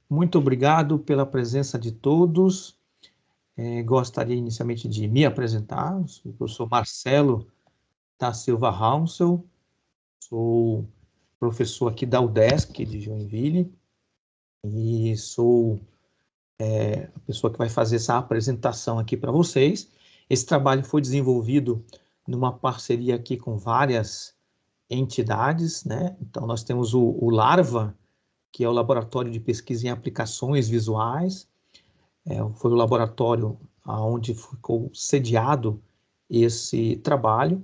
Muito obrigado pela presença de todos. Gostaria inicialmente de me apresentar. Eu sou Marcelo da Silva Haunsel, sou professor aqui da UDESC de Joinville e sou a pessoa que vai fazer essa apresentação aqui para vocês. Esse trabalho foi desenvolvido numa parceria aqui com várias entidades, né? Então, nós temos o LARVA, que é o Laboratório de Pesquisa em Aplicações Visuais. Foi o laboratório onde ficou sediado esse trabalho.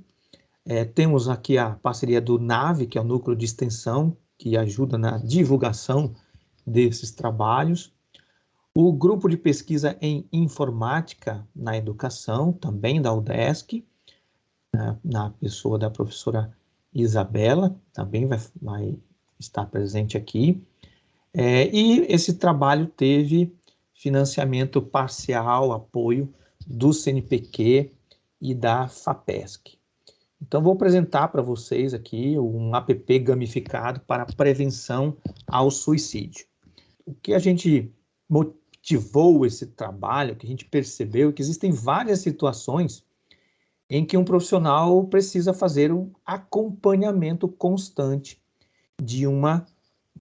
Temos aqui a parceria do NAVE, que é o Núcleo de Extensão, que ajuda na divulgação desses trabalhos. O Grupo de Pesquisa em Informática na Educação, também da UDESC, na pessoa da professora Isabela, também vai estar presente aqui. E esse trabalho teve financiamento parcial, apoio do CNPq e da FAPESC. Então, vou apresentar para vocês aqui um app gamificado para prevenção ao suicídio. O que a gente motivou esse trabalho, que a gente percebeu que existem várias situações em que um profissional precisa fazer um acompanhamento constante de uma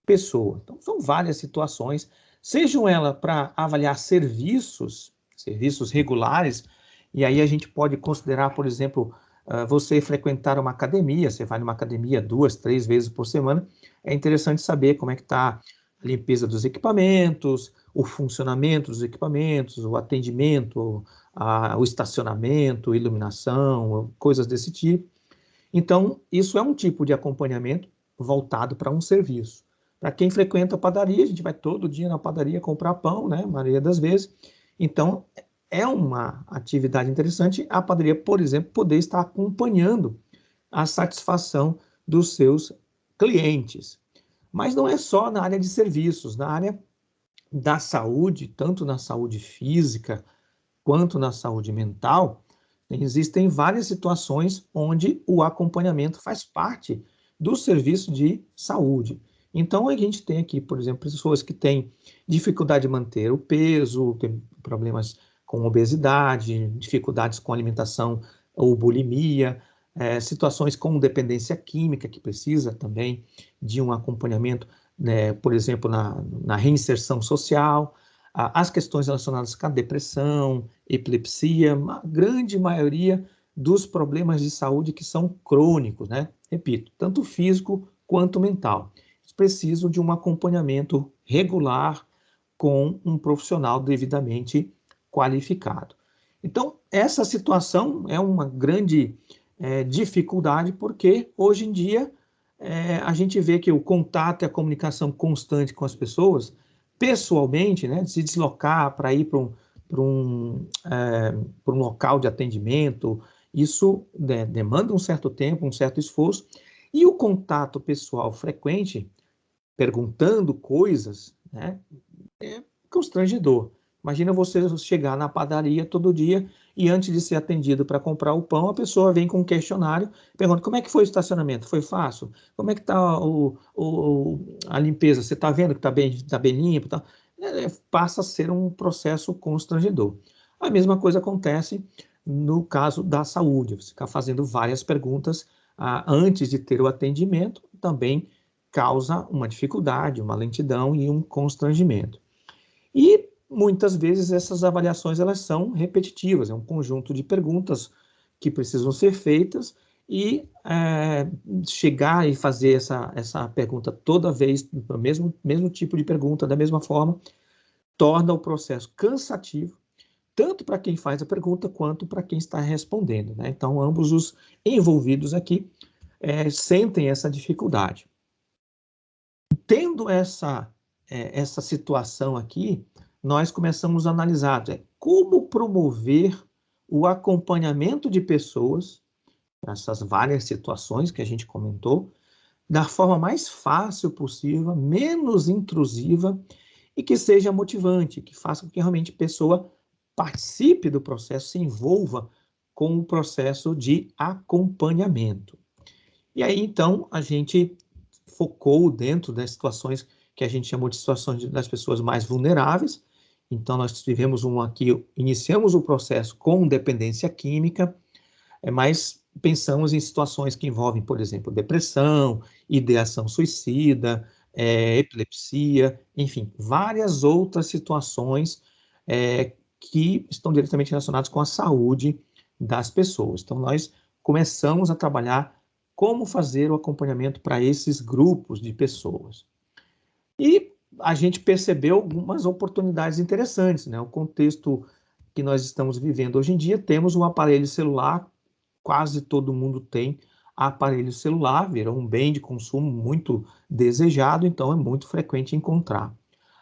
pessoa. Então, são várias situações, sejam elas para avaliar serviços regulares, e aí a gente pode considerar, por exemplo, você frequentar uma academia, você vai numa academia 2, 3 vezes por semana, é interessante saber como é que está a limpeza dos equipamentos, o funcionamento dos equipamentos, o atendimento, o estacionamento, iluminação, coisas desse tipo. Então, isso é um tipo de acompanhamento voltado para um serviço. Para quem frequenta a padaria, a gente vai todo dia na padaria comprar pão, né? A maioria das vezes. Então, é uma atividade interessante a padaria, por exemplo, poder estar acompanhando a satisfação dos seus clientes. Mas não é só na área de serviços, na área da saúde, tanto na saúde física quanto na saúde mental, existem várias situações onde o acompanhamento faz parte do serviço de saúde. Então, a gente tem aqui, por exemplo, pessoas que têm dificuldade de manter o peso, tem problemas com obesidade, dificuldades com alimentação ou bulimia, situações com dependência química, que precisa também de um acompanhamento, né, por exemplo, na reinserção social, as questões relacionadas com a depressão, epilepsia, a grande maioria dos problemas de saúde que são crônicos, né? Repito, tanto físico quanto mental. Eles precisam de um acompanhamento regular com um profissional devidamente qualificado. Então, essa situação é uma grande dificuldade, porque hoje em dia a gente vê que o contato e a comunicação constante com as pessoas, pessoalmente, né, se deslocar para ir para um local de atendimento, isso demanda um certo tempo, um certo esforço, e o contato pessoal frequente, perguntando coisas, né, é constrangedor. Imagina você chegar na padaria todo dia e antes de ser atendido para comprar o pão, a pessoa vem com um questionário, pergunta como é que foi o estacionamento? Foi fácil? Como é que está a limpeza? Você está vendo que está bem limpo? Tá? Passa a ser um processo constrangedor. A mesma coisa acontece no caso da saúde. Você ficar fazendo várias perguntas antes de ter o atendimento também causa uma dificuldade, uma lentidão e um constrangimento. E muitas vezes essas avaliações elas são repetitivas, é um conjunto de perguntas que precisam ser feitas e chegar e fazer essa pergunta toda vez, o mesmo tipo de pergunta, da mesma forma, torna o processo cansativo, tanto para quem faz a pergunta quanto para quem está respondendo, né? Então, ambos os envolvidos aqui sentem essa dificuldade. Tendo essa situação aqui, nós começamos a analisar como promover o acompanhamento de pessoas, essas várias situações que a gente comentou, da forma mais fácil possível, menos intrusiva e que seja motivante, que faça com que realmente a pessoa participe do processo, se envolva com o processo de acompanhamento. E aí, então, a gente focou dentro das situações que a gente chamou de situações das pessoas mais vulneráveis. Então, nós tivemos um aqui, iniciamos o processo com dependência química, mas pensamos em situações que envolvem, por exemplo, depressão, ideação suicida, epilepsia, enfim, várias outras situações que estão diretamente relacionadas com a saúde das pessoas. Então, nós começamos a trabalhar como fazer o acompanhamento para esses grupos de pessoas. E a gente percebeu algumas oportunidades interessantes, né? O contexto que nós estamos vivendo hoje em dia, temos um aparelho celular, quase todo mundo tem aparelho celular, virou um bem de consumo muito desejado, então é muito frequente encontrar.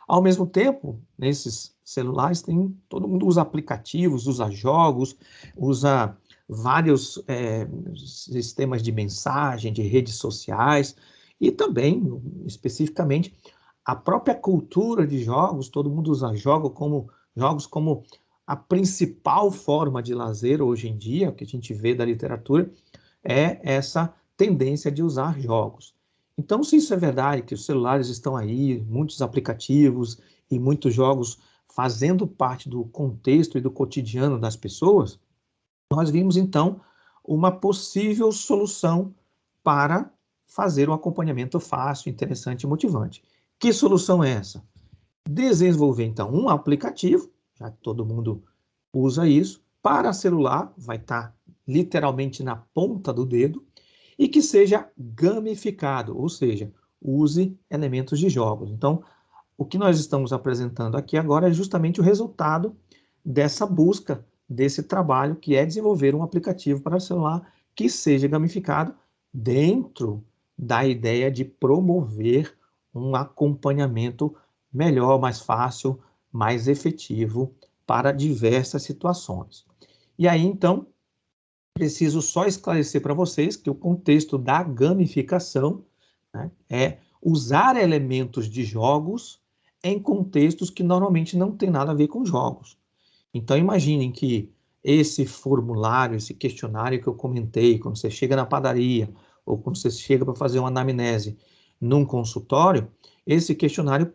Ao mesmo tempo, nesses celulares, todo mundo usa aplicativos, usa jogos, usa vários sistemas de mensagem, de redes sociais, e também, especificamente, a própria cultura de jogos, todo mundo usa jogos como a principal forma de lazer hoje em dia, o que a gente vê da literatura, é essa tendência de usar jogos. Então, se isso é verdade, que os celulares estão aí, muitos aplicativos e muitos jogos fazendo parte do contexto e do cotidiano das pessoas, nós vimos, então, uma possível solução para fazer um acompanhamento fácil, interessante e motivante. Que solução é essa? Desenvolver, então, um aplicativo, já que todo mundo usa isso, para celular, vai estar literalmente na ponta do dedo, e que seja gamificado, ou seja, use elementos de jogos. Então, o que nós estamos apresentando aqui agora é justamente o resultado dessa busca, desse trabalho, que é desenvolver um aplicativo para celular que seja gamificado dentro da ideia de promover um acompanhamento melhor, mais fácil, mais efetivo para diversas situações. E aí, então, preciso só esclarecer para vocês que o contexto da gamificação, né, é usar elementos de jogos em contextos que normalmente não tem nada a ver com jogos. Então, imaginem que esse formulário, esse questionário que eu comentei, quando você chega na padaria ou quando você chega para fazer uma anamnese num consultório, esse questionário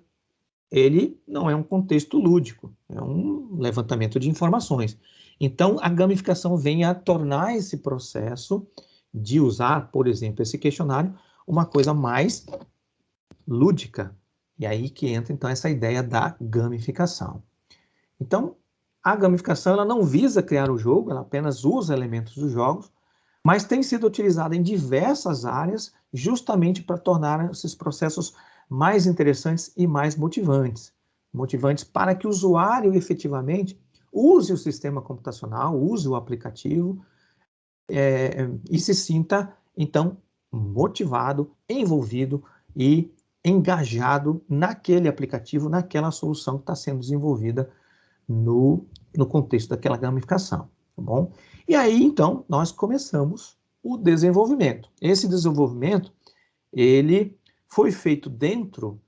ele não é um contexto lúdico, é um levantamento de informações. Então, a gamificação vem a tornar esse processo de usar, por exemplo, esse questionário, uma coisa mais lúdica. E aí que entra, então, essa ideia da gamificação. Então, a gamificação ela não visa criar o jogo, ela apenas usa elementos dos jogos, mas tem sido utilizada em diversas áreas justamente para tornar esses processos mais interessantes e mais motivantes. Motivantes para que o usuário efetivamente use o sistema computacional, use o aplicativo e se sinta, então, motivado, envolvido e engajado naquele aplicativo, naquela solução que está sendo desenvolvida no contexto daquela gamificação, tá bom? E aí, então, nós começamos o desenvolvimento. Esse desenvolvimento, ele foi feito dentro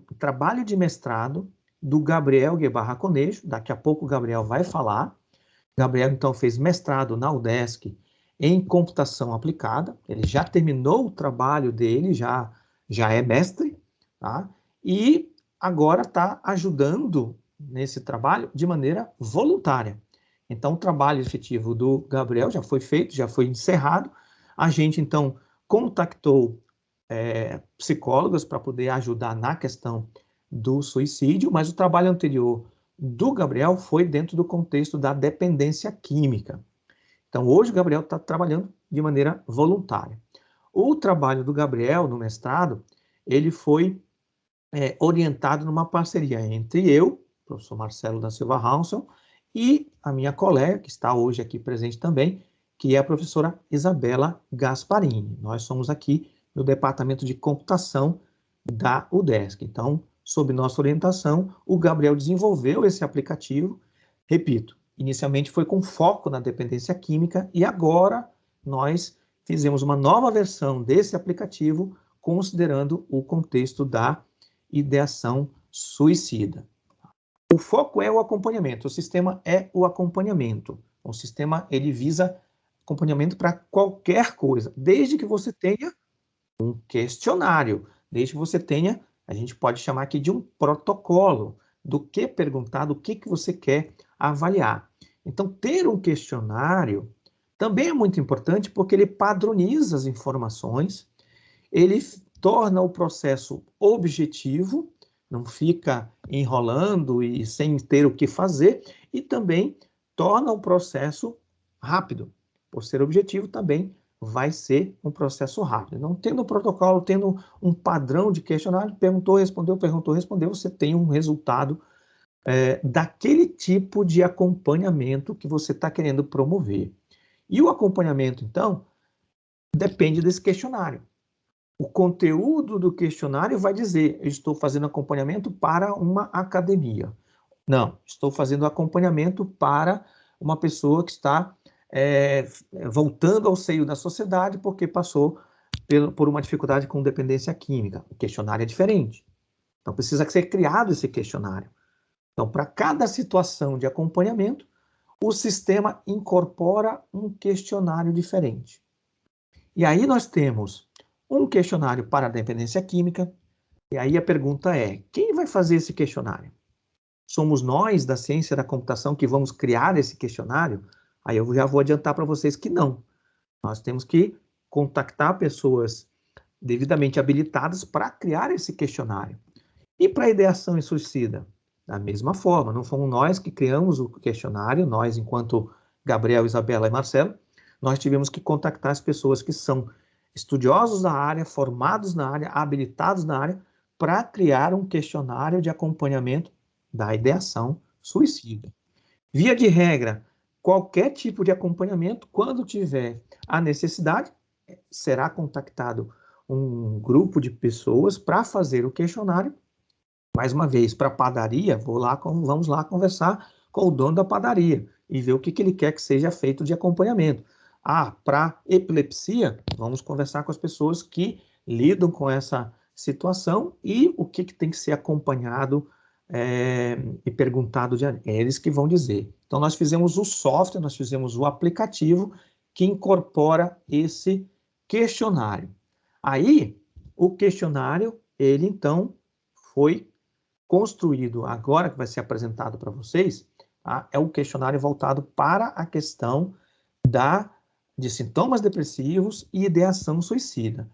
do trabalho de mestrado do Gabriel Guebarra Conejo, daqui a pouco o Gabriel vai falar. Gabriel, então, fez mestrado na UDESC em computação aplicada, ele já terminou o trabalho dele, já é mestre, tá? E agora está ajudando nesse trabalho de maneira voluntária. Então, o trabalho efetivo do Gabriel já foi feito, já foi encerrado. A gente, então, contactou psicólogos para poder ajudar na questão do suicídio, mas o trabalho anterior do Gabriel foi dentro do contexto da dependência química. Então, hoje o Gabriel está trabalhando de maneira voluntária. O trabalho do Gabriel no mestrado, ele foi orientado numa parceria entre eu, professor Marcelo da Silva Haunsel, e a minha colega, que está hoje aqui presente também, que é a professora Isabela Gasparini. Nós somos aqui no Departamento de Computação da UDESC. Então, sob nossa orientação, o Gabriel desenvolveu esse aplicativo. Repito, inicialmente foi com foco na dependência química e agora nós fizemos uma nova versão desse aplicativo considerando o contexto da ideação suicida. O foco é o acompanhamento, o sistema é o acompanhamento. O sistema ele visa acompanhamento para qualquer coisa, desde que você tenha um questionário, desde que você tenha A gente pode chamar aqui de um protocolo do que perguntar, do que você quer avaliar. Então, ter um questionário também é muito importante porque ele padroniza as informações, ele torna o processo objetivo, não fica enrolando e sem ter o que fazer, e também torna o processo rápido. Por ser objetivo, também vai ser um processo rápido. Não tendo um protocolo, tendo um padrão de questionário, perguntou, respondeu, você tem um resultado daquele tipo de acompanhamento que você está querendo promover. E o acompanhamento, então, depende desse questionário. O conteúdo do questionário vai dizer, estou fazendo acompanhamento para uma academia. Não, estou fazendo acompanhamento para uma pessoa que está voltando ao seio da sociedade porque passou por uma dificuldade com dependência química. O questionário é diferente. Então, precisa ser criado esse questionário. Então, para cada situação de acompanhamento, o sistema incorpora um questionário diferente. E aí nós temos um questionário para a dependência química, e aí a pergunta é, quem vai fazer esse questionário? Somos nós, da ciência da computação, que vamos criar esse questionário? Aí eu já vou adiantar para vocês que não. Nós temos que contactar pessoas devidamente habilitadas para criar esse questionário. E para a ideação em suicida? Da mesma forma, não fomos nós que criamos o questionário, nós, enquanto Gabriel, Isabela e Marcelo, nós tivemos que contactar as pessoas que são estudiosos da área, formados na área, habilitados na área, para criar um questionário de acompanhamento da ideação suicida. Via de regra, qualquer tipo de acompanhamento, quando tiver a necessidade, será contactado um grupo de pessoas para fazer o questionário. Mais uma vez, para a padaria, vamos lá conversar com o dono da padaria e ver o que ele quer que seja feito de acompanhamento. Para epilepsia, vamos conversar com as pessoas que lidam com essa situação e o que tem que ser acompanhado e perguntado, eles que vão dizer. Então, nós fizemos o software, nós fizemos o aplicativo que incorpora esse questionário. Aí, o questionário, ele então foi construído, agora que vai ser apresentado para vocês, é o questionário voltado para a questão de sintomas depressivos e ideação suicida.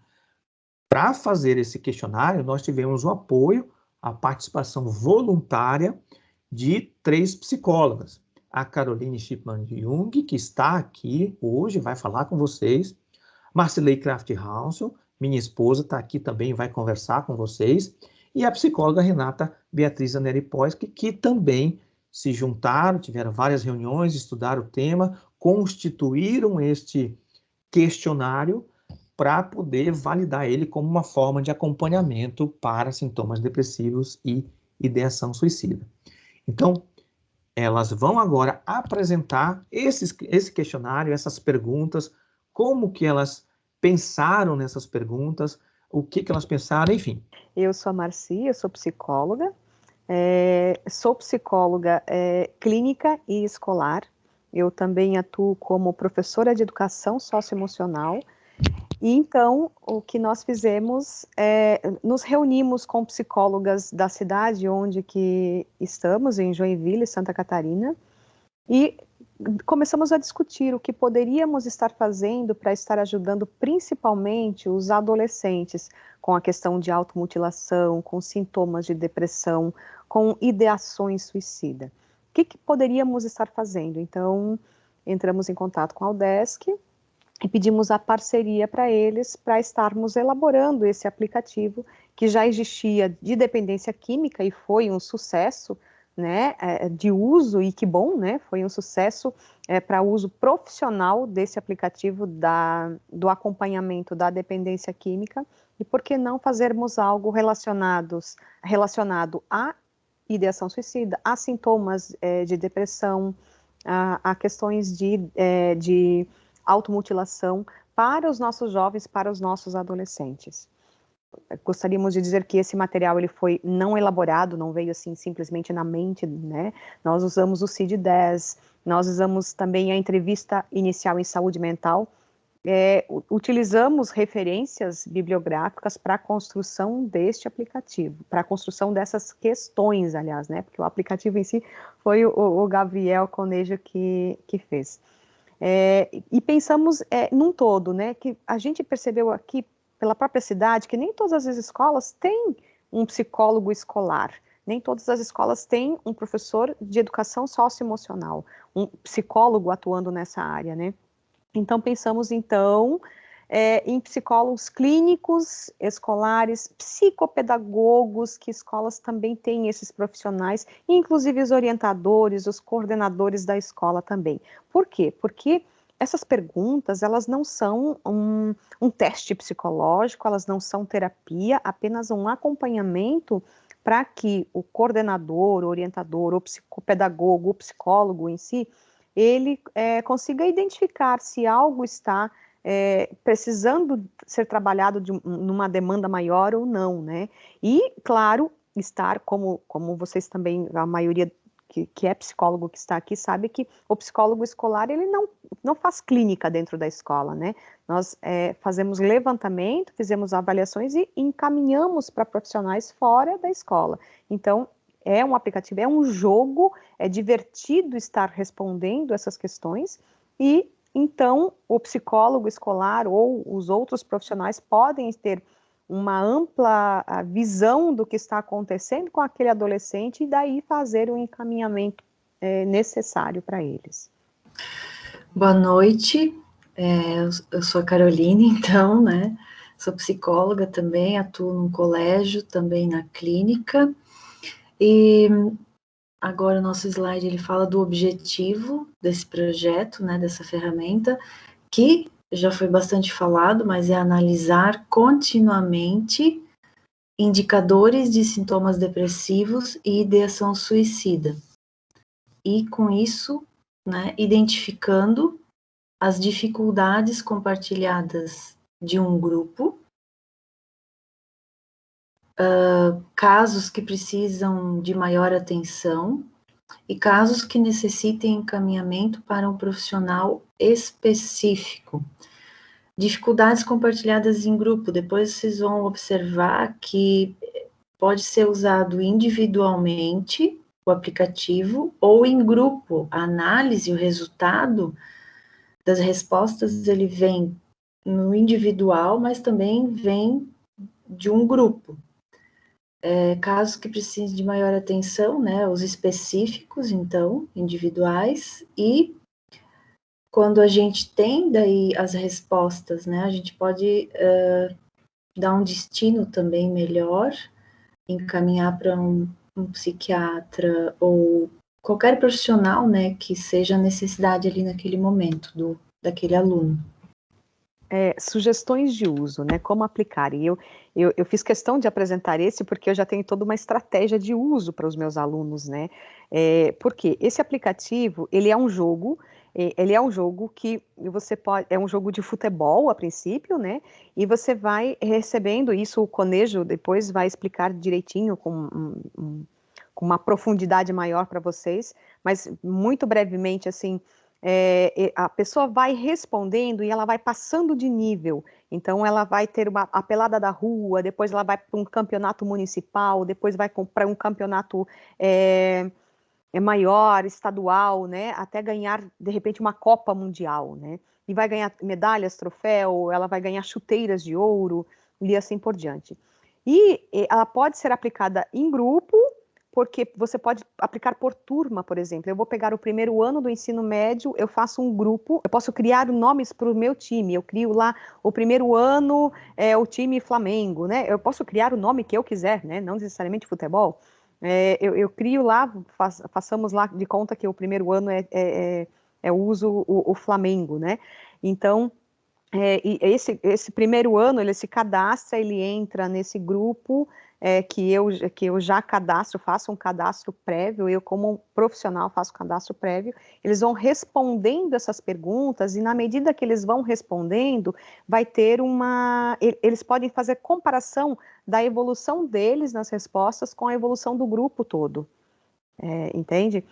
Para fazer esse questionário, nós tivemos o apoio, a participação voluntária de 3 psicólogas. A Caroline Shipman Jung, que está aqui hoje, vai falar com vocês. Marcellay Kraft Haunsel, minha esposa, está aqui também, vai conversar com vocês. E a psicóloga Renata Beatriz Aneri Poisky, que também se juntaram, tiveram várias reuniões, estudaram o tema, constituíram este questionário para poder validar ele como uma forma de acompanhamento para sintomas depressivos e ideação suicida. Então, elas vão agora apresentar esse questionário, essas perguntas, como que elas pensaram nessas perguntas, o que elas pensaram, enfim. Eu sou a Marci, eu sou psicóloga clínica e escolar. Eu também atuo como professora de educação socioemocional. E então, o que nós fizemos nos reunimos com psicólogas da cidade onde que estamos, em Joinville, Santa Catarina, e começamos a discutir o que poderíamos estar fazendo para estar ajudando principalmente os adolescentes com a questão de automutilação, com sintomas de depressão, com ideações suicida. O que poderíamos estar fazendo? Então, entramos em contato com a UDESC e pedimos a parceria para eles, para estarmos elaborando esse aplicativo que já existia de dependência química e foi um sucesso, né, de uso, e que bom, né, foi um sucesso para uso profissional desse aplicativo do acompanhamento da dependência química, e por que não fazermos algo relacionado à ideação suicida, a sintomas de depressão, a questões de automutilação para os nossos jovens, para os nossos adolescentes. Gostaríamos de dizer que esse material ele foi não elaborado, não veio assim simplesmente na mente, né? Nós usamos o CID-10, nós usamos também a entrevista inicial em saúde mental, utilizamos referências bibliográficas para a construção deste aplicativo, para a construção dessas questões, aliás, né? Porque o aplicativo em si foi o Gabriel Conejo que fez. E pensamos num todo, né? Que a gente percebeu aqui, pela própria cidade, que nem todas as escolas têm um psicólogo escolar, nem todas as escolas têm um professor de educação socioemocional, um psicólogo atuando nessa área, né? Então, pensamos, em psicólogos clínicos, escolares, psicopedagogos, que escolas também têm esses profissionais, inclusive os orientadores, os coordenadores da escola também. Por quê? Porque essas perguntas, elas não são um teste psicológico, elas não são terapia, apenas um acompanhamento para que o coordenador, o orientador, o psicopedagogo, o psicólogo em si, ele consiga identificar se algo está precisando ser trabalhado numa demanda maior ou não, né? E, claro, estar, como vocês também, a maioria que é psicólogo que está aqui, sabe que o psicólogo escolar, ele não faz clínica dentro da escola, né? Nós fazemos levantamento, fizemos avaliações e encaminhamos para profissionais fora da escola. Então, é um aplicativo, é um jogo, é divertido estar respondendo essas questões e, então, o psicólogo escolar ou os outros profissionais podem ter uma ampla visão do que está acontecendo com aquele adolescente e daí fazer o encaminhamento necessário para eles. Boa noite, eu sou a Caroline, então, né, sou psicóloga também, atuo no colégio, também na clínica, e agora o nosso slide, ele fala do objetivo desse projeto, né, dessa ferramenta, que já foi bastante falado, mas é analisar continuamente indicadores de sintomas depressivos e ideação suicida. E com isso, né, identificando as dificuldades compartilhadas de um grupo, casos que precisam de maior atenção e casos que necessitem encaminhamento para um profissional específico. Dificuldades compartilhadas em grupo, depois vocês vão observar que pode ser usado individualmente, o aplicativo, ou em grupo. A análise, o resultado das respostas, ele vem no individual, mas também vem de um grupo. Casos que precisem de maior atenção, né, os específicos, então, individuais, e quando a gente tem daí as respostas, né, a gente pode dar um destino também melhor, encaminhar para um psiquiatra ou qualquer profissional, né, que seja a necessidade ali naquele momento daquele aluno. Sugestões de uso, né? Como aplicar. E eu fiz questão de apresentar esse porque eu já tenho toda uma estratégia de uso para os meus alunos, né? Porque esse aplicativo, ele é um jogo que você pode, é um jogo de futebol a princípio, né? E você vai recebendo isso, o Conejo depois vai explicar direitinho com uma profundidade maior para vocês, mas muito brevemente, assim, a pessoa vai respondendo e ela vai passando de nível. Então, ela vai ter a pelada da rua, depois ela vai para um campeonato municipal, depois vai para um campeonato maior, estadual, né? Até ganhar, de repente, uma Copa Mundial, né? E vai ganhar medalhas, troféu, ela vai ganhar chuteiras de ouro, e assim por diante. E ela pode ser aplicada em grupo, porque você pode aplicar por turma, por exemplo. Eu vou pegar o primeiro ano do ensino médio, eu faço um grupo, eu posso criar nomes para o meu time, eu crio lá o primeiro ano, o time Flamengo, né? Eu posso criar o nome que eu quiser, né? Não necessariamente futebol. Eu crio lá, façamos lá de conta que o primeiro ano eu uso o Flamengo, né? Então, e esse primeiro ano, ele se cadastra, ele entra nesse grupo que eu já cadastro, faço um cadastro prévio, eu como profissional faço cadastro prévio, eles vão respondendo essas perguntas e na medida que eles vão respondendo, vai ter eles podem fazer comparação da evolução deles nas respostas com a evolução do grupo todo. Entende?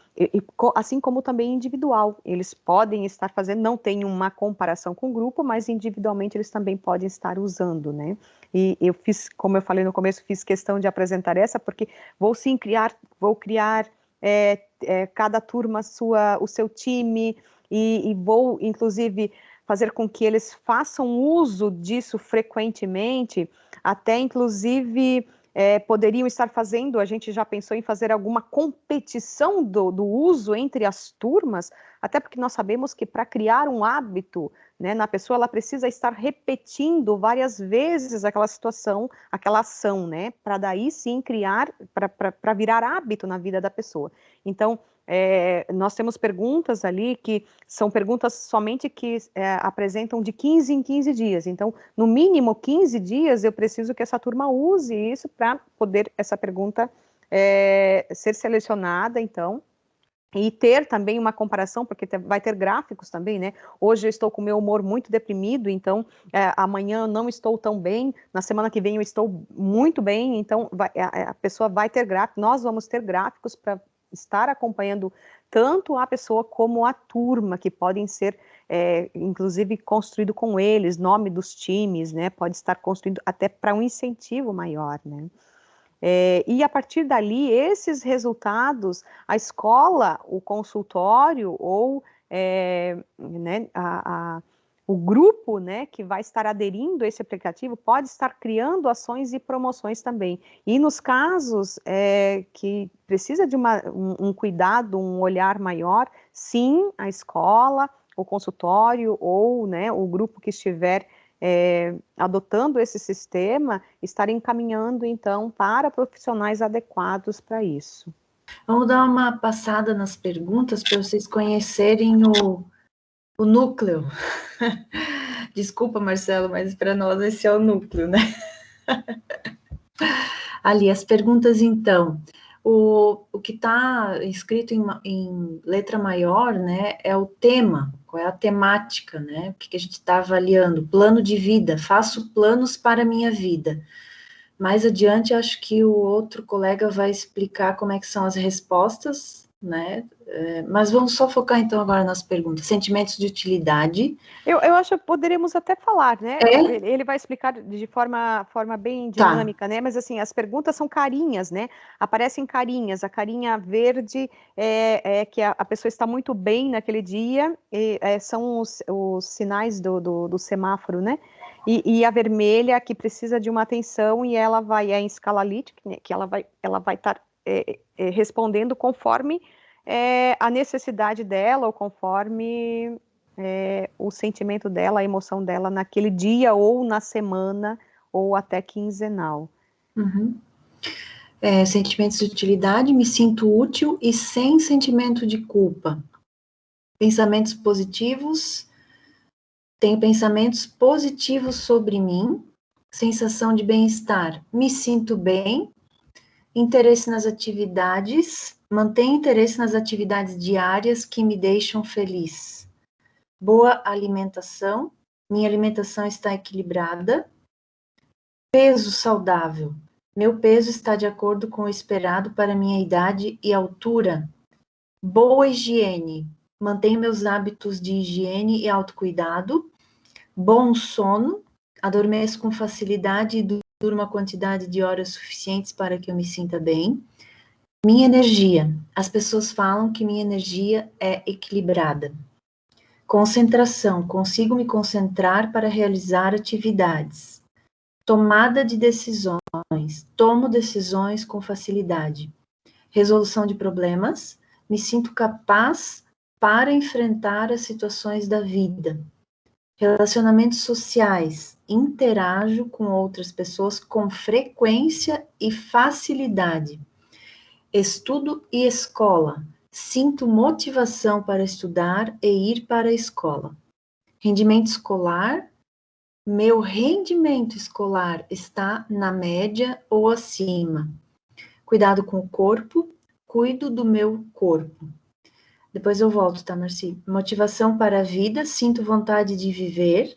Assim como também individual, eles podem estar fazendo, não tem uma comparação com o grupo, mas individualmente eles também podem estar usando, né? E eu fiz, como eu falei no começo, fiz questão de apresentar essa, porque vou criar cada turma o seu time, e vou, inclusive, fazer com que eles façam uso disso frequentemente, até, inclusive, poderiam estar fazendo, a gente já pensou em fazer alguma competição do uso entre as turmas, até porque nós sabemos que para criar um hábito, né, na pessoa, ela precisa estar repetindo várias vezes aquela situação, aquela ação, né, para daí sim criar, para virar hábito na vida da pessoa. Então, nós temos perguntas ali que são perguntas somente que apresentam de 15 em 15 dias. Então, no mínimo 15 dias, eu preciso que essa turma use isso para poder essa pergunta ser selecionada, então, e ter também uma comparação, porque vai ter gráficos também, né? Hoje eu estou com o meu humor muito deprimido, então amanhã eu não estou tão bem, na semana que vem eu estou muito bem, então a pessoa vai ter gráficos, nós vamos ter gráficos para estar acompanhando tanto a pessoa como a turma, que podem ser, inclusive, construído com eles, nome dos times, né? Pode estar construído até para um incentivo maior, né? E a partir dali, esses resultados, a escola, o consultório ou né, o grupo, né, que vai estar aderindo a esse aplicativo pode estar criando ações e promoções também. E nos casos que precisa de um cuidado, um olhar maior, sim, a escola, o consultório ou, né, o grupo que estiver adotando esse sistema, estar encaminhando, então, para profissionais adequados para isso. Vamos dar uma passada nas perguntas para vocês conhecerem o núcleo. Desculpa, Marcelo, mas para nós esse é o núcleo, né? Ali, as perguntas, então. O que está escrito em letra maior, né, é o tema, qual é a temática, né? O que a gente está avaliando? Plano de vida, faço planos para a minha vida. Mais adiante, acho que o outro colega vai explicar como é que são as respostas, né? Mas vamos só focar, então, agora nas perguntas. Sentimentos de utilidade. Eu acho que poderíamos até falar, né? Ele vai explicar de forma bem dinâmica, né? Mas, assim, as perguntas são carinhas, né? Aparecem carinhas. A carinha verde que a pessoa está muito bem naquele dia, são os sinais do semáforo, né? E a vermelha, que precisa de uma atenção, e ela vai em escala Likert, né, que ela vai estar respondendo conforme a necessidade dela, ou conforme o sentimento dela, a emoção dela naquele dia, ou na semana, ou até quinzenal. Uhum. Sentimentos de utilidade, me sinto útil e sem sentimento de culpa. Pensamentos positivos, tenho pensamentos positivos sobre mim, sensação de bem-estar, me sinto bem, interesse nas atividades, mantenho interesse nas atividades diárias que me deixam feliz. Boa alimentação, minha alimentação está equilibrada. Peso saudável, meu peso está de acordo com o esperado para minha idade e altura. Boa higiene, mantenho meus hábitos de higiene e autocuidado. Bom sono, adormeço com facilidade e durmo a quantidade de horas suficientes para que eu me sinta bem. Minha energia, as pessoas falam que minha energia é equilibrada. Concentração, consigo me concentrar para realizar atividades. Tomada de decisões, tomo decisões com facilidade. Resolução de problemas, me sinto capaz para enfrentar as situações da vida. Relacionamentos sociais, interajo com outras pessoas com frequência e facilidade. Estudo e escola, sinto motivação para estudar e ir para a escola. Rendimento escolar, meu rendimento escolar está na média ou acima. Cuidado com o corpo, cuido do meu corpo. Depois eu volto, tá, Marci? Motivação para a vida, sinto vontade de viver.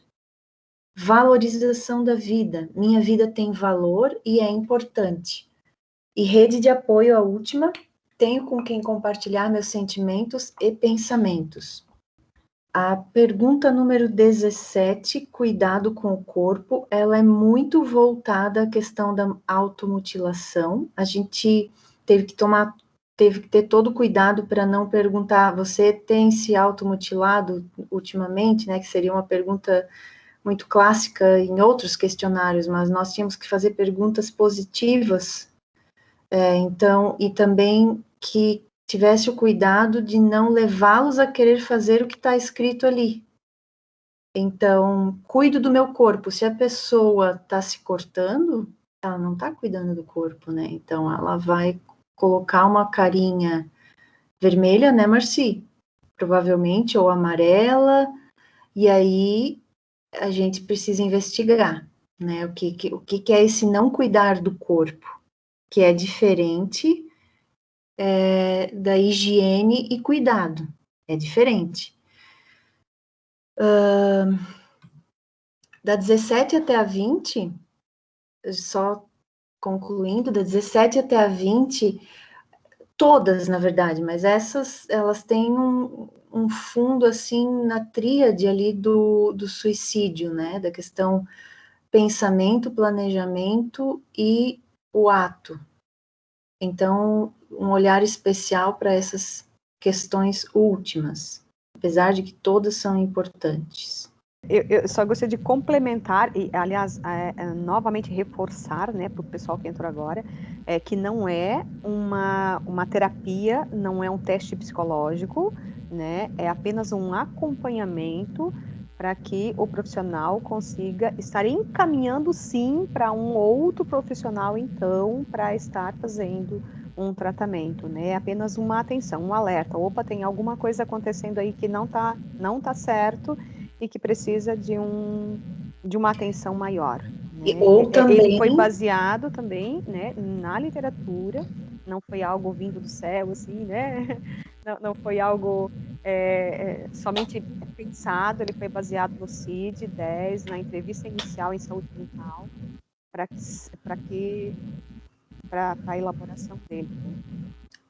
Valorização da vida, minha vida tem valor e é importante. E rede de apoio, a última, tenho com quem compartilhar meus sentimentos e pensamentos. A pergunta número 17, cuidado com o corpo, ela é muito voltada à questão da automutilação. A gente teve que ter todo cuidado para não perguntar, você tem se automutilado ultimamente, né? Que seria uma pergunta muito clássica em outros questionários, mas nós tínhamos que fazer perguntas positivas, então, e também que tivesse o cuidado de não levá-los a querer fazer o que está escrito ali. Então, cuido do meu corpo. Se a pessoa está se cortando, ela não está cuidando do corpo, né? Então, ela vai colocar uma carinha vermelha, né, Marci? Provavelmente, ou amarela, e aí a gente precisa investigar, né? O que é esse não cuidar do corpo, que é diferente da higiene e cuidado. É diferente. Da 17 até a 20, só concluindo, da 17 até a 20, todas, na verdade, mas essas, elas têm um fundo, assim, na tríade ali do suicídio, né, da questão pensamento, planejamento e o ato. Então, um olhar especial para essas questões últimas, apesar de que todas são importantes. Eu só gostaria de complementar e, aliás, novamente reforçar, né, para o pessoal que entrou agora, que não é uma terapia, não é um teste psicológico, né, é apenas um acompanhamento para que o profissional consiga estar encaminhando, sim, para um outro profissional, então, para estar fazendo um tratamento, né, é apenas uma atenção, um alerta, opa, tem alguma coisa acontecendo aí que não tá certo, e que precisa de uma atenção maior. Né? Ou também... Ele foi baseado também, né, na literatura, não foi algo vindo do céu, assim, né? Não foi algo somente pensado, ele foi baseado no CID-10, na entrevista inicial em saúde mental, para a elaboração dele.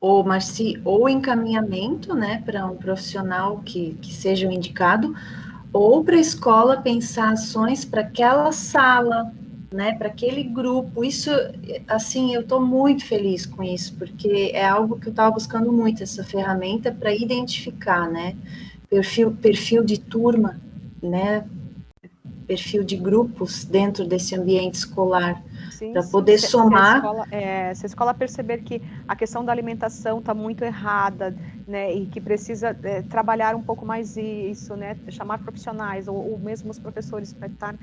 Ou, Marci, ou encaminhamento, né, para um profissional que seja o indicado, ou para a escola pensar ações para aquela sala, né, para aquele grupo. Isso, assim, eu estou muito feliz com isso, porque é algo que eu estava buscando muito, essa ferramenta para identificar, né, perfil de turma, né, perfil de grupos dentro desse ambiente escolar, para poder somar. Se a escola perceber que a questão da alimentação está muito errada, né, e que precisa trabalhar um pouco mais isso, né, chamar profissionais ou mesmo os professores para estar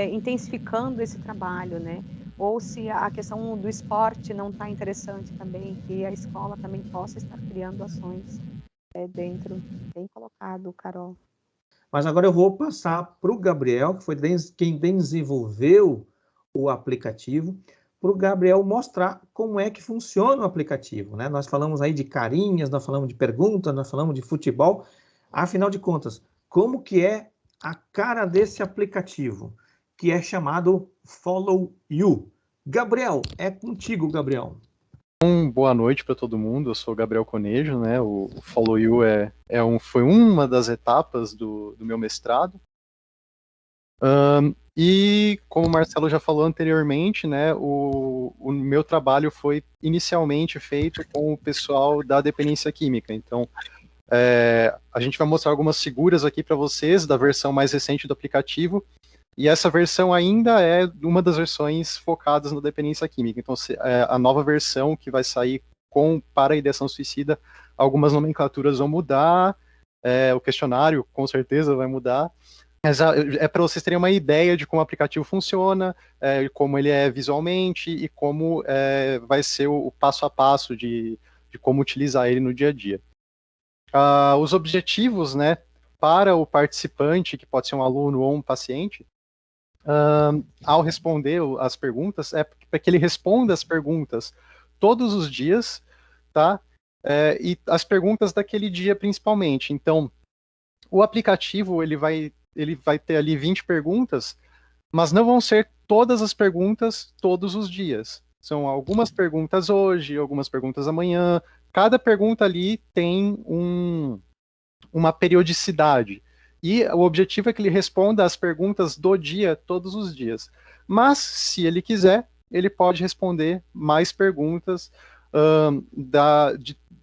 intensificando esse trabalho, né, ou se a questão do esporte não está interessante também, que a escola também possa estar criando ações dentro. Bem colocado, Carol. Mas agora eu vou passar para o Gabriel, que foi quem desenvolveu o aplicativo, para o Gabriel mostrar como é que funciona o aplicativo, né? Nós falamos aí de carinhas, nós falamos de perguntas, nós falamos de futebol. Afinal de contas, como que é a cara desse aplicativo, que é chamado Follow You? Gabriel, é contigo, Gabriel. Boa noite para todo mundo, eu sou o Gabriel Conejo, né? O Follow You foi uma das etapas do meu mestrado. E como o Marcelo já falou anteriormente, né, o meu trabalho foi inicialmente feito com o pessoal da dependência química. Então, a gente vai mostrar algumas figuras aqui para vocês da versão mais recente do aplicativo. E essa versão ainda é uma das versões focadas na dependência química. Então, a nova versão que vai sair para a ideação suicida, algumas nomenclaturas vão mudar, o questionário com certeza vai mudar. Mas é para vocês terem uma ideia de como o aplicativo funciona, como ele é visualmente e como vai ser o passo a passo de como utilizar ele no dia a dia. Os objetivos, né, para o participante, que pode ser um aluno ou um paciente, ao responder as perguntas, é para que ele responda as perguntas todos os dias, tá? E as perguntas daquele dia principalmente. Então, o aplicativo ele vai ter ali 20 perguntas, mas não vão ser todas as perguntas todos os dias. São algumas perguntas hoje, algumas perguntas amanhã. Cada pergunta ali tem uma periodicidade. E o objetivo é que ele responda as perguntas do dia todos os dias. Mas, se ele quiser, ele pode responder mais perguntas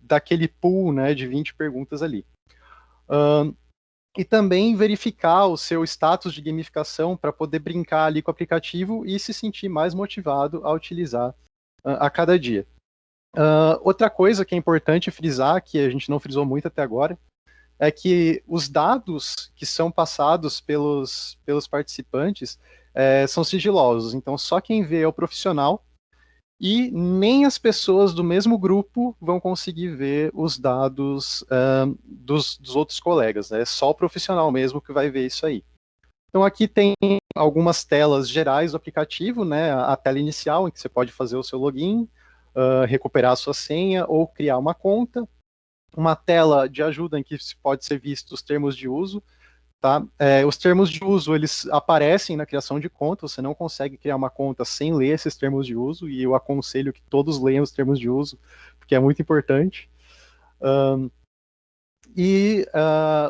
daquele pool, né, de 20 perguntas ali. E também verificar o seu status de gamificação para poder brincar ali com o aplicativo e se sentir mais motivado a utilizar a cada dia. Outra coisa que é importante frisar, que a gente não frisou muito até agora, é que os dados que são passados pelos participantes são sigilosos. Então, só quem vê é o profissional e nem as pessoas do mesmo grupo vão conseguir ver os dados dos outros colegas. É só o profissional mesmo que vai ver isso aí. Então, aqui tem algumas telas gerais do aplicativo, né? A tela inicial, em que você pode fazer o seu login, recuperar a sua senha ou criar uma conta. Uma tela de ajuda em que pode ser visto os termos de uso. Tá? Os termos de uso, eles aparecem na criação de conta, você não consegue criar uma conta sem ler esses termos de uso, e eu aconselho que todos leiam os termos de uso, porque é muito importante.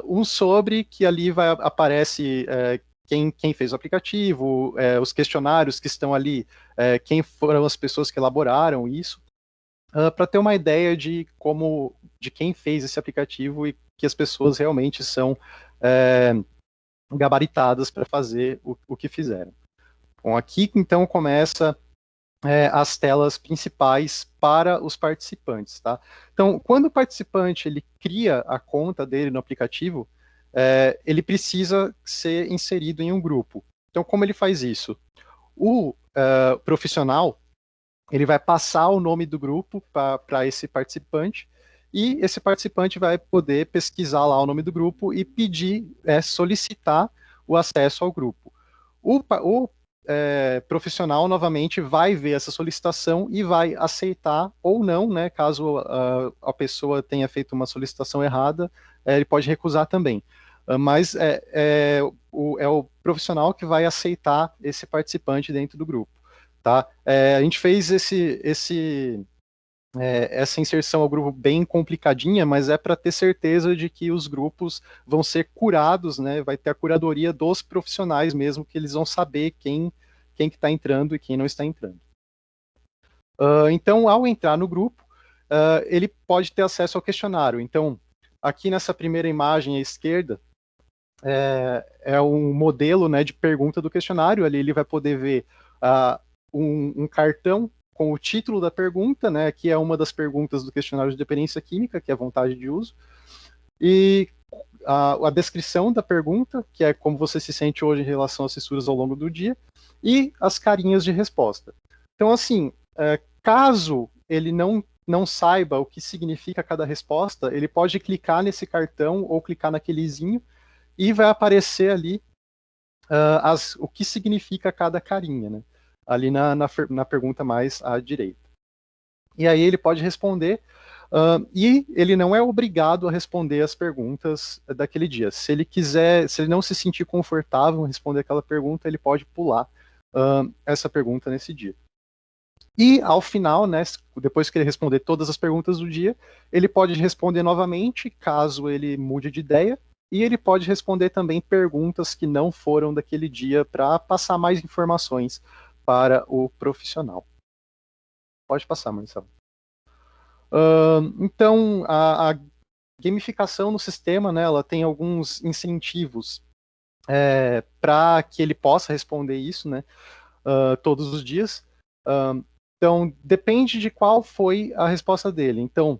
Um sobre, que ali aparece quem fez o aplicativo, os questionários que estão ali, quem foram as pessoas que elaboraram isso, para ter uma ideia de quem fez esse aplicativo e que as pessoas realmente são gabaritadas para fazer o que fizeram. Bom, aqui então começa as telas principais para os participantes, tá? Então, quando o participante ele cria a conta dele no aplicativo, ele precisa ser inserido em um grupo. Então, como ele faz isso? O profissional ele vai passar o nome do grupo para esse participante, e esse participante vai poder pesquisar lá o nome do grupo e pedir, solicitar o acesso ao grupo. O profissional, novamente, vai ver essa solicitação e vai aceitar ou não, né, caso a pessoa tenha feito uma solicitação errada, ele pode recusar também. Mas o profissional que vai aceitar esse participante dentro do grupo. Tá? A gente fez essa inserção ao grupo bem complicadinha, mas é para ter certeza de que os grupos vão ser curados, né? Vai ter a curadoria dos profissionais mesmo, que eles vão saber quem que está entrando e quem não está entrando. Então, ao entrar no grupo, ele pode ter acesso ao questionário. Então, aqui nessa primeira imagem à esquerda, é um modelo, né, de pergunta do questionário. Ali ele vai poder ver um cartão com o título da pergunta, né, que é uma das perguntas do questionário de dependência química, que é a vontade de uso, e a descrição da pergunta, que é como você se sente hoje em relação às fissuras ao longo do dia, e as carinhas de resposta. Então, assim, caso ele não saiba o que significa cada resposta, ele pode clicar nesse cartão ou clicar naquele izinho e vai aparecer ali o que significa cada carinha, né? Ali na pergunta mais à direita. E aí ele pode responder, e ele não é obrigado a responder as perguntas daquele dia. Se ele quiser, se ele não se sentir confortável em responder aquela pergunta, ele pode pular essa pergunta nesse dia. E ao final, né, depois que ele responder todas as perguntas do dia, ele pode responder novamente, caso ele mude de ideia, e ele pode responder também perguntas que não foram daquele dia para passar mais informações para o profissional. Pode passar, Marcelo. Então, a gamificação no sistema, né, ela tem alguns incentivos para que ele possa responder isso, né, todos os dias. Então, depende de qual foi a resposta dele. Então,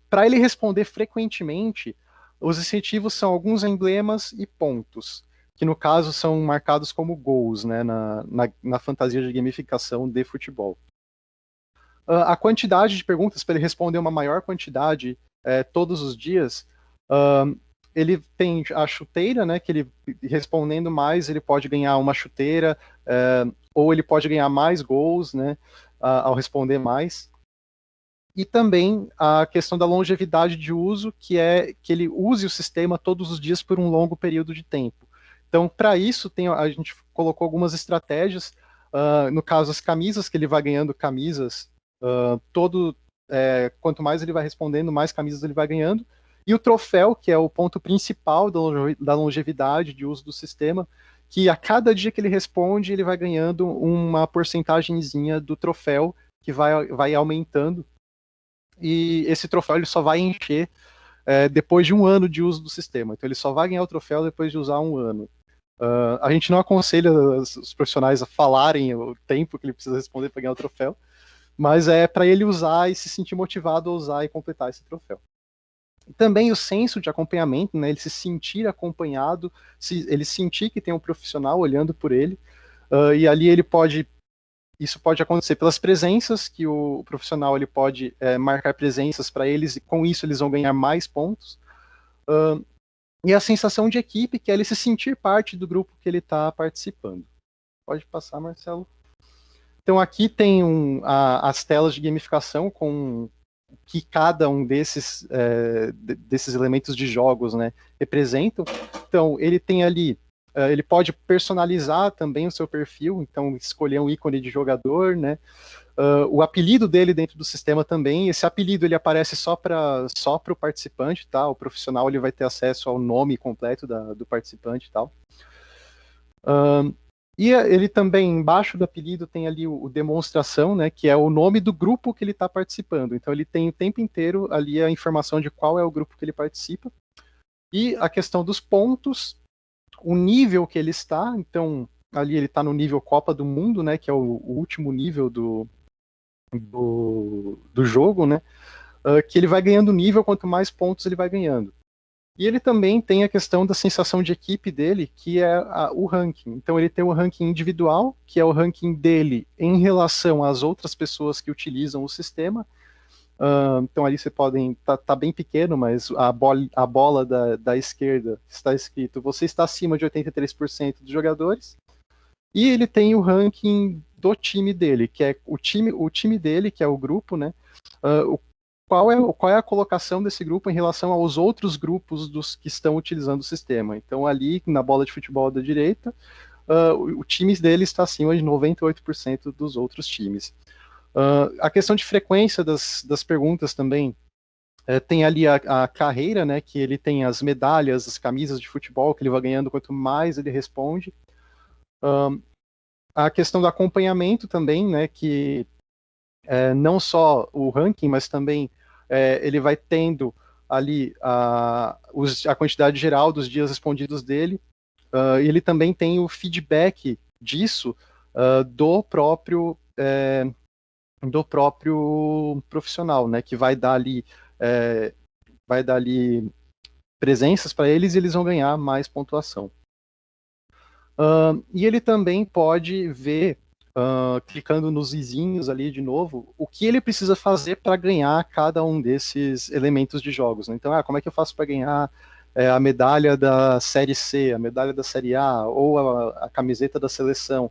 para ele responder frequentemente, os incentivos são alguns emblemas e pontos, que no caso são marcados como gols, né, na fantasia de gamificação de futebol. A quantidade de perguntas, para ele responder uma maior quantidade todos os dias, ele tem a chuteira, né, que ele respondendo mais, ele pode ganhar uma chuteira, ou ele pode ganhar mais gols, né, ao responder mais. E também a questão da longevidade de uso, que é que ele use o sistema todos os dias por um longo período de tempo. Então, para isso, a gente colocou algumas estratégias. No caso, as camisas, que ele vai ganhando camisas, quanto mais ele vai respondendo, mais camisas ele vai ganhando. E o troféu, que é o ponto principal da longevidade de uso do sistema, que a cada dia que ele responde, ele vai ganhando uma porcentagemzinha do troféu, que vai aumentando. E esse troféu ele só vai encher depois de um ano de uso do sistema. Então ele só vai ganhar o troféu depois de usar um ano. A gente não aconselha os profissionais a falarem o tempo que ele precisa responder para ganhar o troféu, mas é para ele usar e se sentir motivado a usar e completar esse troféu. E também o senso de acompanhamento, né, ele se sentir acompanhado, ele sentir que tem um profissional olhando por ele, e ali isso pode acontecer pelas presenças, que o profissional ele pode marcar presenças para eles, e com isso eles vão ganhar mais pontos. E a sensação de equipe, que é ele se sentir parte do grupo que ele está participando. Pode passar, Marcelo. Então aqui tem as telas de gamificação com que cada um desses elementos de jogos, né, representam. Então ele tem ali, ele pode personalizar também o seu perfil, então escolher um ícone de jogador, né. O apelido dele dentro do sistema também, esse apelido ele aparece só para o participante, tá? O profissional ele vai ter acesso ao nome completo do participante e tal. E ele também, embaixo do apelido, tem ali o demonstração, né, que é o nome do grupo que ele está participando. Então ele tem o tempo inteiro ali a informação de qual é o grupo que ele participa. E a questão dos pontos, o nível que ele está, então ali ele está no nível Copa do Mundo, né, que é o último nível do jogo, né, que ele vai ganhando nível quanto mais pontos ele vai ganhando. E ele também tem a questão da sensação de equipe dele, que é o ranking. Então ele tem o ranking individual, que é o ranking dele em relação às outras pessoas que utilizam o sistema. Então ali você podem, tá bem pequeno, mas a bola da esquerda está escrito, você está acima de 83% dos jogadores. E ele tem o ranking do time dele, que é o time dele, que é o grupo, né? Qual é a colocação desse grupo em relação aos outros grupos dos que estão utilizando o sistema. Então ali, na bola de futebol da direita, o time dele está acima de 98% dos outros times. A questão de frequência das perguntas também, tem ali a carreira, né, que ele tem as medalhas, as camisas de futebol que ele vai ganhando quanto mais ele responde. A questão do acompanhamento também, né, que não só o ranking, mas também ele vai tendo ali a quantidade geral dos dias respondidos dele, e ele também tem o feedback disso do próprio profissional, né, que vai dar ali presenças para eles e eles vão ganhar mais pontuação. E ele também pode ver, clicando nos izinhos ali de novo, o que ele precisa fazer para ganhar cada um desses elementos de jogos, né? Então, como é que eu faço para ganhar a medalha da Série C, a medalha da Série A, ou a camiseta da seleção?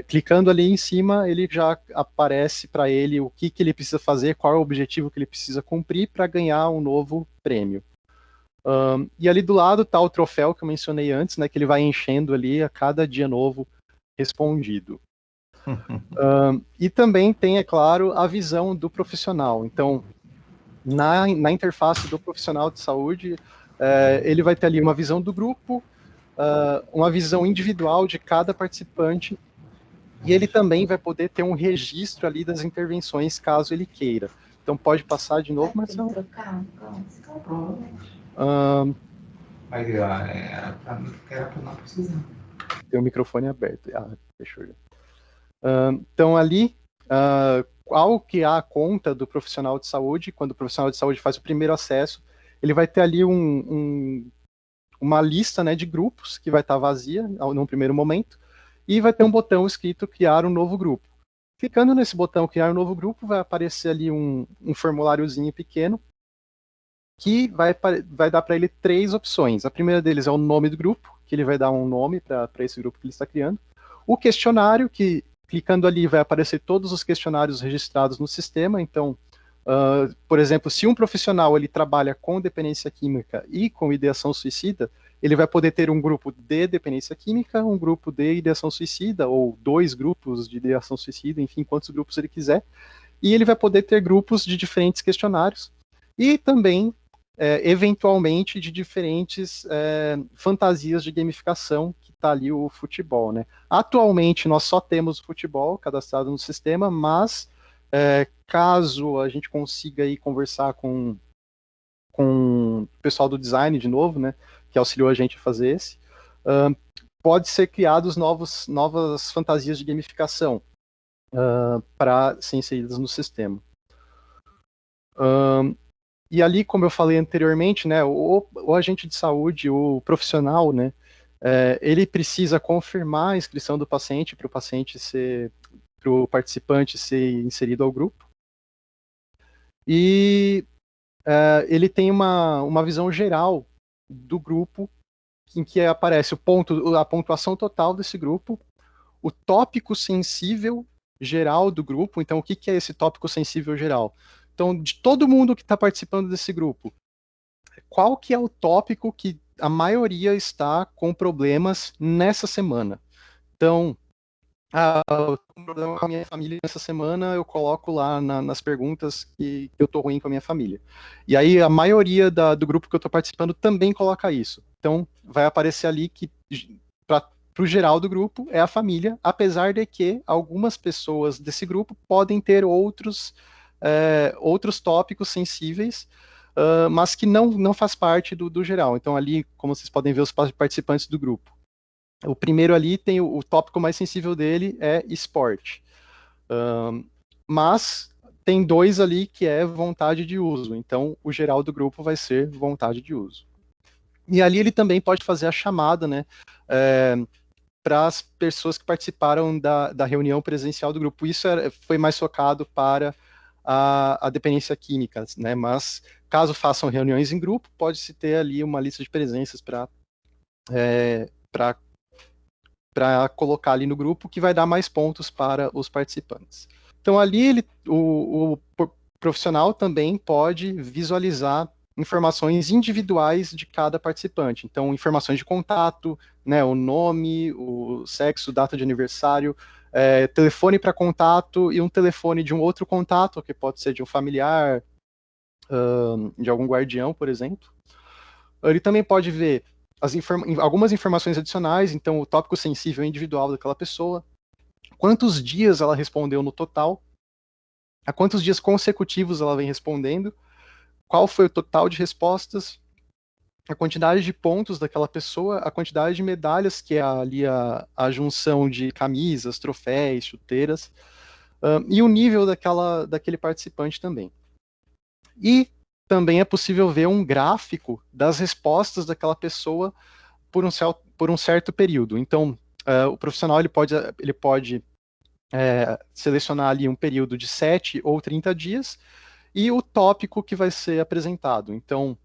Clicando ali em cima, ele já aparece para ele o que ele precisa fazer, qual é o objetivo que ele precisa cumprir para ganhar um novo prêmio. E ali do lado está o troféu que eu mencionei antes, né, que ele vai enchendo ali a cada dia novo respondido. E também tem, é claro, a visão do profissional. Então, na interface do profissional de saúde, ele vai ter ali uma visão do grupo, uma visão individual de cada participante, e ele também vai poder ter um registro ali das intervenções, caso ele queira. Então, pode passar de novo, Marcelo? Mas era para não precisar. Tem o microfone aberto. Fechou já. Então, ali, ao criar a conta do profissional de saúde, quando o profissional de saúde faz o primeiro acesso, ele vai ter ali uma lista, né, de grupos que vai estar vazia num primeiro momento, e vai ter um botão escrito criar um novo grupo. Clicando nesse botão criar um novo grupo, vai aparecer ali um formuláriozinho pequeno, que vai dar para ele 3 opções. A primeira deles é o nome do grupo, que ele vai dar um nome para esse grupo que ele está criando. O questionário, que clicando ali vai aparecer todos os questionários registrados no sistema, então Por exemplo, se um profissional ele trabalha com dependência química e com ideação suicida, ele vai poder ter um grupo de dependência química, um grupo de ideação suicida, ou 2 grupos de ideação suicida, enfim, quantos grupos ele quiser, e ele vai poder ter grupos de diferentes questionários, e também, eventualmente, de diferentes fantasias de gamificação, que está ali o futebol, né? Atualmente, nós só temos o futebol cadastrado no sistema, mas caso a gente consiga aí conversar com o pessoal do design de novo, né, que auxiliou a gente a fazer esse, pode ser criados novas fantasias de gamificação para ser inseridas no sistema. E ali, como eu falei anteriormente, né, o agente de saúde, o profissional, né, ele precisa confirmar a inscrição do paciente para o participante ser inserido ao grupo. E ele tem uma visão geral do grupo, em que aparece a pontuação total desse grupo, o tópico sensível geral do grupo. Então, o que é esse tópico sensível geral? Então, de todo mundo que está participando desse grupo, qual que é o tópico que a maioria está com problemas nessa semana? Então, eu tô com um problema com a minha família nessa semana, eu coloco lá nas perguntas que eu tô ruim com a minha família. E aí a maioria do grupo que eu tô participando também coloca isso. Então vai aparecer ali que pro geral do grupo é a família, apesar de que algumas pessoas desse grupo podem ter outros tópicos sensíveis, mas que não faz parte do geral. Então ali, como vocês podem ver, os participantes do grupo. O primeiro ali tem o tópico mais sensível dele é esporte. Mas tem 2 ali que é vontade de uso. Então, o geral do grupo vai ser vontade de uso. E ali ele também pode fazer a chamada, né, para as pessoas que participaram da reunião presencial do grupo. Isso foi mais focado para a dependência química, né, mas caso façam reuniões em grupo, pode-se ter ali uma lista de presenças para colocar ali no grupo, que vai dar mais pontos para os participantes. Então ali o profissional também pode visualizar informações individuais de cada participante. Então, informações de contato, né, o nome, o sexo, data de aniversário, telefone para contato e um telefone de um outro contato, que pode ser de um familiar, de algum guardião, por exemplo. Ele também pode ver algumas informações adicionais, então o tópico sensível individual daquela pessoa, quantos dias ela respondeu no total, a quantos dias consecutivos ela vem respondendo, qual foi o total de respostas, a quantidade de pontos daquela pessoa, a quantidade de medalhas, que é ali a junção de camisas, troféus, chuteiras, e o nível daquele participante também. E também é possível ver um gráfico das respostas daquela pessoa por um certo período. Então, o profissional ele pode selecionar ali um período de 7 ou 30 dias e o tópico que vai ser apresentado. Então,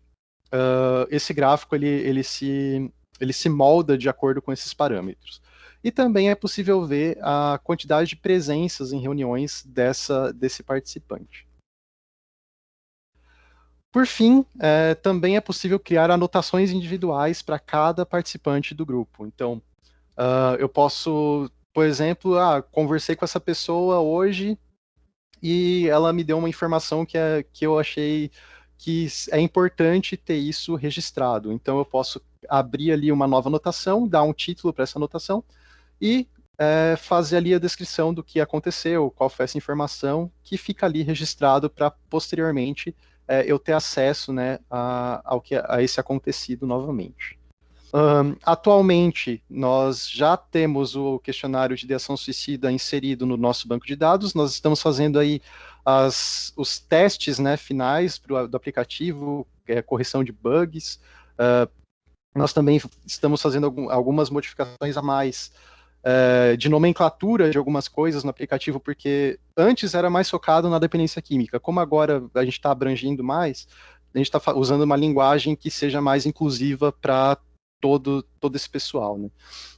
esse gráfico ele se molda de acordo com esses parâmetros. E também é possível ver a quantidade de presenças em reuniões desse participante. Por fim, também é possível criar anotações individuais para cada participante do grupo. Então, eu posso, por exemplo, conversei com essa pessoa hoje e ela me deu uma informação que eu achei que é importante ter isso registrado. Então, eu posso abrir ali uma nova anotação, dar um título para essa anotação e fazer ali a descrição do que aconteceu, qual foi essa informação, que fica ali registrado para posteriormente eu ter acesso, né, a esse acontecido novamente. Atualmente, nós já temos o questionário de ideação suicida inserido no nosso banco de dados, nós estamos fazendo aí os testes, né, finais do aplicativo, correção de bugs, nós também estamos fazendo algumas modificações a mais de nomenclatura de algumas coisas no aplicativo, porque antes era mais focado na dependência química. Como agora a gente está abrangindo mais, a gente está usando uma linguagem que seja mais inclusiva para todo esse pessoal, né?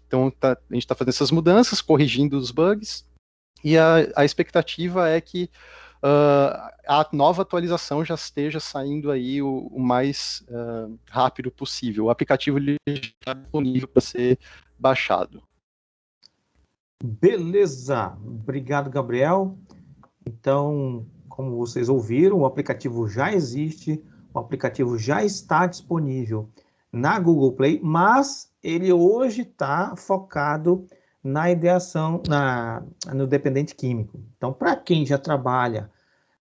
Então a gente está fazendo essas mudanças, corrigindo os bugs, e a expectativa é que a nova atualização já esteja saindo aí o mais rápido possível. O aplicativo ele está disponível para ser baixado. Beleza, obrigado, Gabriel. Então, como vocês ouviram, o aplicativo já existe, o aplicativo já está disponível na Google Play, mas ele hoje está focado na ideação, no dependente químico. Então, para quem já trabalha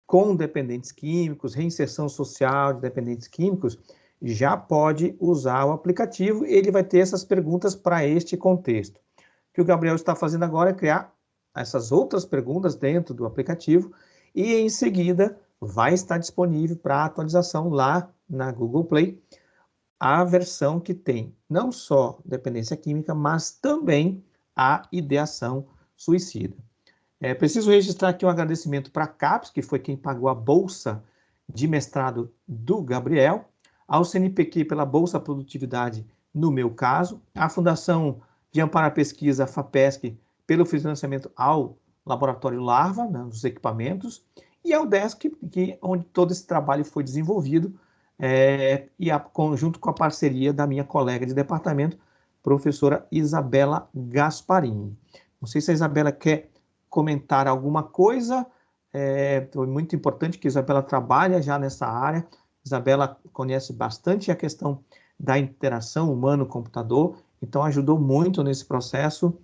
com dependentes químicos, reinserção social de dependentes químicos, já pode usar o aplicativo e ele vai ter essas perguntas para este contexto. O que o Gabriel está fazendo agora é criar essas outras perguntas dentro do aplicativo e, em seguida, vai estar disponível para atualização lá na Google Play a versão que tem não só dependência química, mas também a ideação suicida. Preciso registrar aqui um agradecimento para a CAPES, que foi quem pagou a bolsa de mestrado do Gabriel, ao CNPq pela Bolsa Produtividade, no meu caso, à Fundação de Amparo à Pesquisa, a FAPESC, pelo financiamento ao Laboratório Larva, né, dos equipamentos, e ao DESC, onde todo esse trabalho foi desenvolvido, junto com a parceria da minha colega de departamento, professora Isabela Gasparini. Não sei se a Isabela quer comentar alguma coisa. Foi muito importante que a Isabela trabalha já nessa área. Isabela conhece bastante a questão da interação humano-computador, então ajudou muito nesse processo.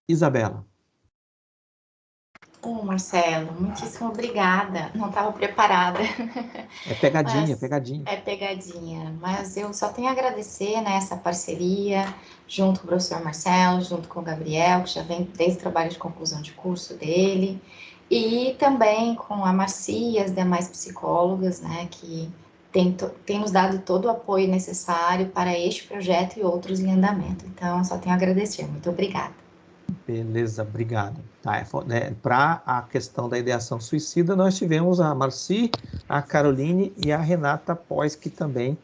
Isabela. Marcelo, muitíssimo obrigada. Não estava preparada. É pegadinha, pegadinha. É pegadinha, mas eu só tenho a agradecer, né, essa parceria, junto com o professor Marcelo, junto com o Gabriel, que já vem desde o trabalho de conclusão de curso dele, e também com a Marci e as demais psicólogas, né, que tem nos dado todo o apoio necessário para este projeto e outros em andamento. Então, eu só tenho a agradecer. Muito obrigada. Beleza, obrigado. Para a questão da ideação suicida, nós tivemos a Marci, a Caroline e a Renata Pois, que também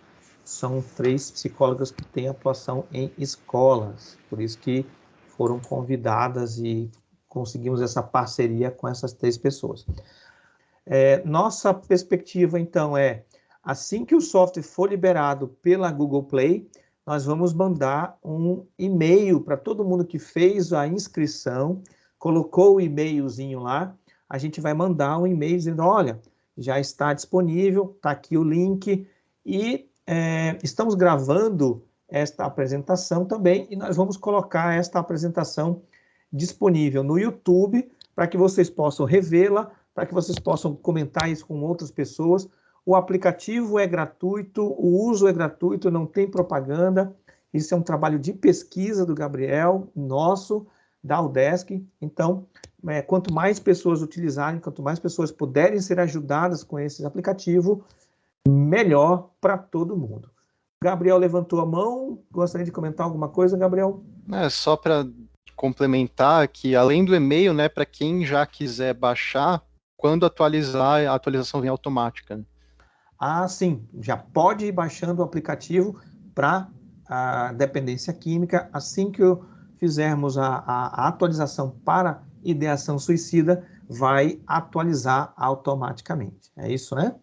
são 3 psicólogas que têm atuação em escolas, por isso que foram convidadas e conseguimos essa parceria com essas 3 pessoas. Nossa perspectiva, então, assim que o software for liberado pela Google Play, nós vamos mandar um e-mail para todo mundo que fez a inscrição, colocou o e-mailzinho lá, a gente vai mandar um e-mail dizendo, olha, já está disponível, está aqui o link, e estamos gravando esta apresentação também, e nós vamos colocar esta apresentação disponível no YouTube, para que vocês possam revê-la, para que vocês possam comentar isso com outras pessoas. O aplicativo é gratuito, o uso é gratuito, não tem propaganda. Isso é um trabalho de pesquisa do Gabriel, nosso, da UDESC. Então, quanto mais pessoas utilizarem, quanto mais pessoas puderem ser ajudadas com esse aplicativo, melhor para todo mundo. Gabriel levantou a mão. Gostaria de comentar alguma coisa, Gabriel? Só para complementar que, além do e-mail, né, para quem já quiser baixar, quando atualizar, a atualização vem automática, né? Sim, já pode ir baixando o aplicativo para a dependência química. Assim que fizermos a atualização para ideação suicida, vai atualizar automaticamente. É isso, né?